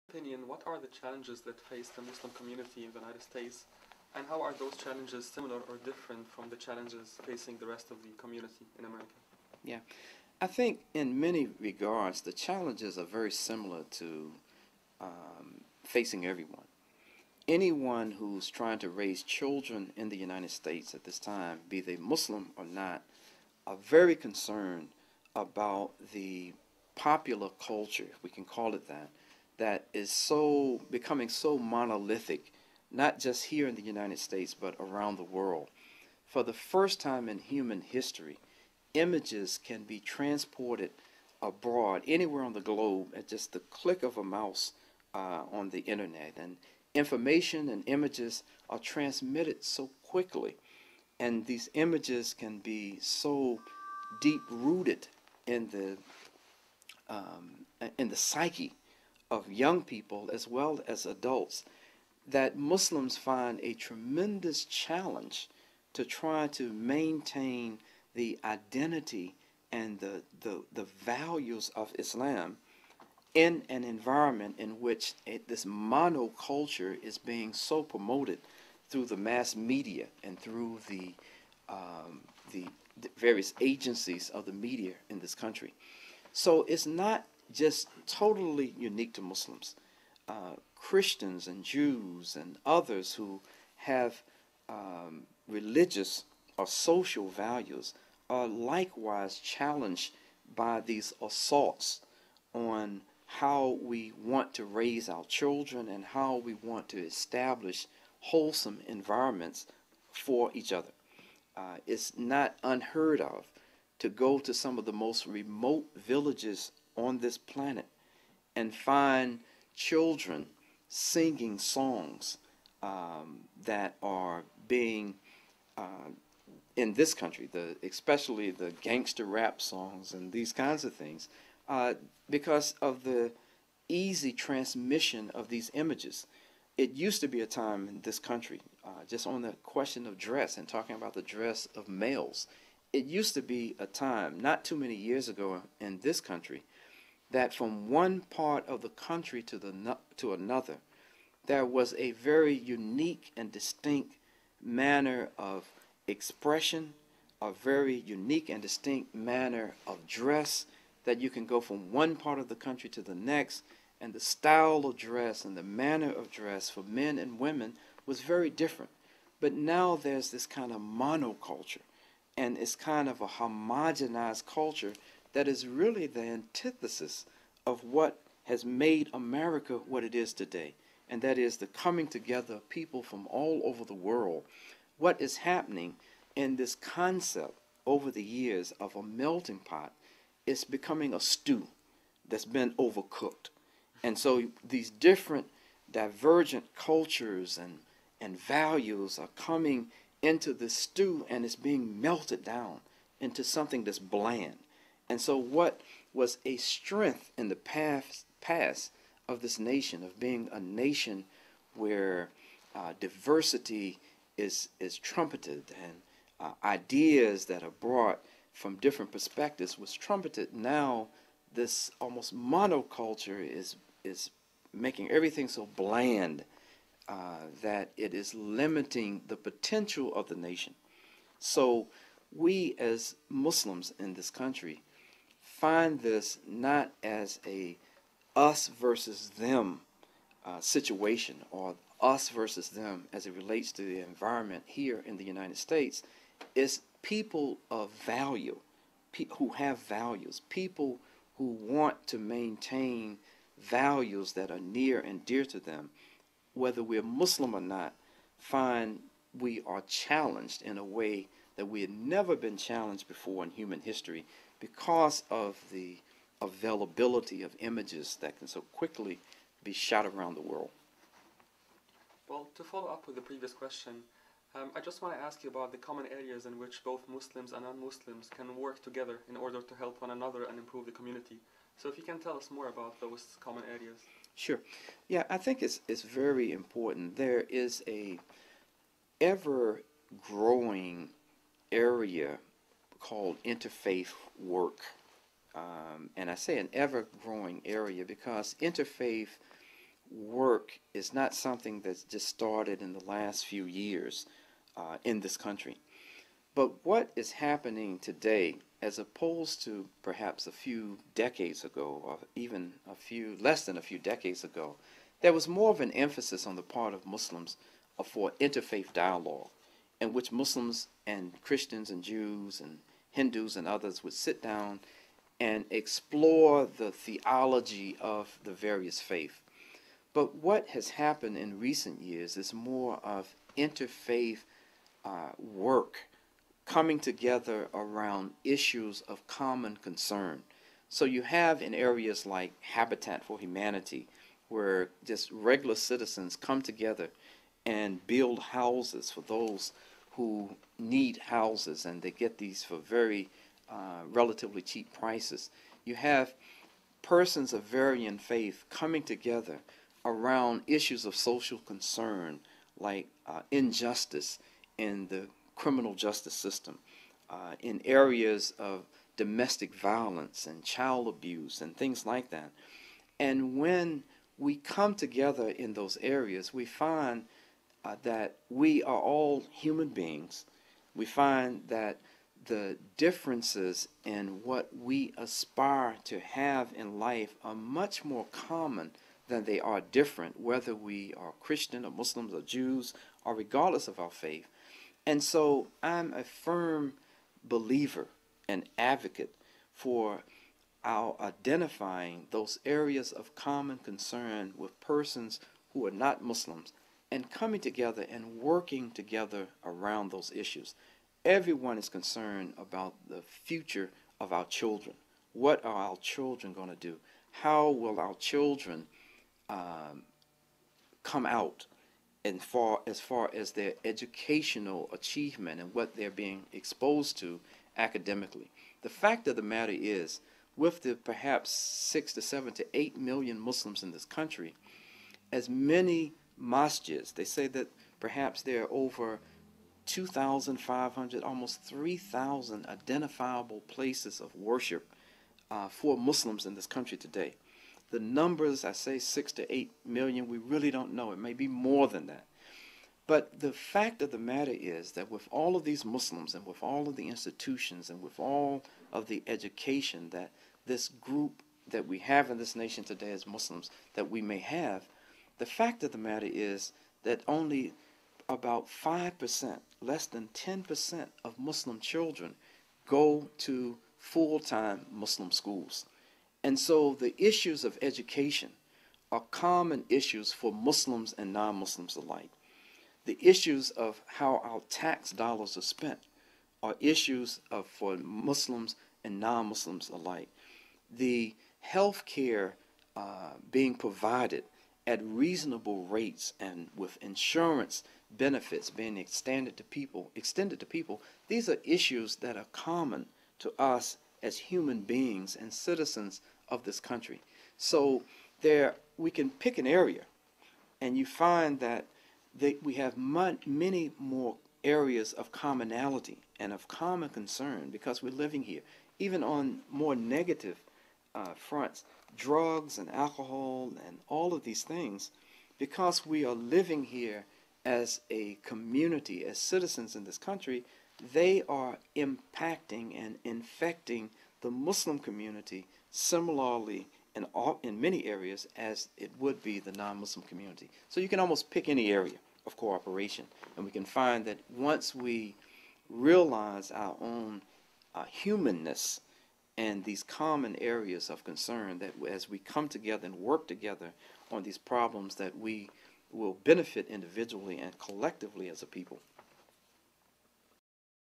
opinion, what are the challenges that face the Muslim community in the United States, and how are those challenges similar or different from the challenges facing the rest of the community in America? Yeah, I think in many regards the challenges are very similar to facing everyone. Anyone who's trying to raise children in the United States at this time, be they Muslim or not, are very concerned about the popular culture, if we can call it that, that is so becoming so monolithic, not just here in the United States, but around the world. For the first time in human history, images can be transported abroad, anywhere on the globe, at just the click of a mouse on the internet. And information and images are transmitted so quickly, and these images can be so deep rooted in the psyche of young people as well as adults, that Muslims find a tremendous challenge to try to maintain the identity and the values of Islam in an environment in which this monoculture is being so promoted through the mass media and through the various agencies of the media in this country. So it's not just totally unique to Muslims. Christians and Jews and others who have religious or social values are likewise challenged by these assaults on how we want to raise our children and how we want to establish wholesome environments for each other. It's not unheard of to go to some of the most remote villages on this planet and find children singing songs that are being in this country, especially the gangster rap songs and these kinds of things, because of the easy transmission of these images. It used to be a time in this country, just on the question of dress and talking about the dress of males, it used to be a time, not too many years ago in this country, that from one part of the country to another, there was a very unique and distinct manner of expression, a very unique and distinct manner of dress, that you can go from one part of the country to the next, and the style of dress and the manner of dress for men and women was very different. But now there's this kind of monoculture, and it's kind of a homogenized culture that is really the antithesis of what has made America what it is today, and that is the coming together of people from all over the world. What is happening in this concept over the years of a melting pot is becoming a stew that's been overcooked. And so these different divergent cultures and values are coming into the stew, and it's being melted down into something that's bland. And so what was a strength in the past of this nation, of being a nation where diversity is trumpeted, and ideas that are brought from different perspectives was trumpeted, now this almost monoculture is making everything so bland that it is limiting the potential of the nation. So we as Muslims in this country find this not as a us versus them situation, or us versus them as it relates to the environment here in the United States. It's people of value, who have values, people who want to maintain values that are near and dear to them, whether we're Muslim or not, find we are challenged in a way that we had never been challenged before in human history, because of the availability of images that can so quickly be shot around the world. Well, to follow up with the previous question, I just want to ask you about the common areas in which both Muslims and non-Muslims can work together in order to help one another and improve the community. So if you can tell us more about those common areas. Sure. Yeah, I think it's very important. There is a ever-growing area called interfaith work. And I say an ever-growing area because interfaith work is not something that's just started in the last few years in this country. But what is happening today, as opposed to perhaps a few decades ago, or even less than a few decades ago, there was more of an emphasis on the part of Muslims for interfaith dialogue, in which Muslims and Christians and Jews and Hindus and others would sit down and explore the theology of the various faiths. But what has happened in recent years is more of interfaith work coming together around issues of common concern. So you have in areas like Habitat for Humanity, where just regular citizens come together and build houses for those who need houses, and they get these for very relatively cheap prices. You have persons of varying faith coming together around issues of social concern, like injustice in the criminal justice system, in areas of domestic violence and child abuse and things like that. And when we come together in those areas, we find that we are all human beings. We find that the differences in what we aspire to have in life are much more common than they are different, whether we are Christian or Muslims or Jews or regardless of our faith. And so I'm a firm believer and advocate for our identifying those areas of common concern with persons who are not Muslims and coming together and working together around those issues. Everyone is concerned about the future of our children. What are our children going to do? How will our children come out as far as their educational achievement and what they're being exposed to academically? The fact of the matter is, with the perhaps 6 to 7 to 8 million Muslims in this country, as many masjids, they say that perhaps there are over 2,500, almost 3,000 identifiable places of worship for Muslims in this country today. The numbers, I say 6 to 8 million, we really don't know. It may be more than that. But the fact of the matter is that with all of these Muslims and with all of the institutions and with all of the education that this group that we have in this nation today as Muslims that we may have, the fact of the matter is that only about 5%, less than 10% of Muslim children go to full-time Muslim schools. And so the issues of education are common issues for Muslims and non-Muslims alike. The issues of how our tax dollars are spent are issues for Muslims and non-Muslims alike. The health care being provided at reasonable rates and with insurance benefits being extended to people, these are issues that are common to us as human beings and citizens of this country. So we can pick an area, and you find that we have many more areas of commonality and of common concern because we're living here. Even on more negative fronts, drugs and alcohol and all of these things, because we are living here as a community, as citizens in this country, they are impacting and infecting the Muslim community similarly in many areas as it would be the non-Muslim community. So you can almost pick any area of cooperation, and we can find that once we realize our own humanness and these common areas of concern, that as we come together and work together on these problems, that we will benefit individually and collectively as a people.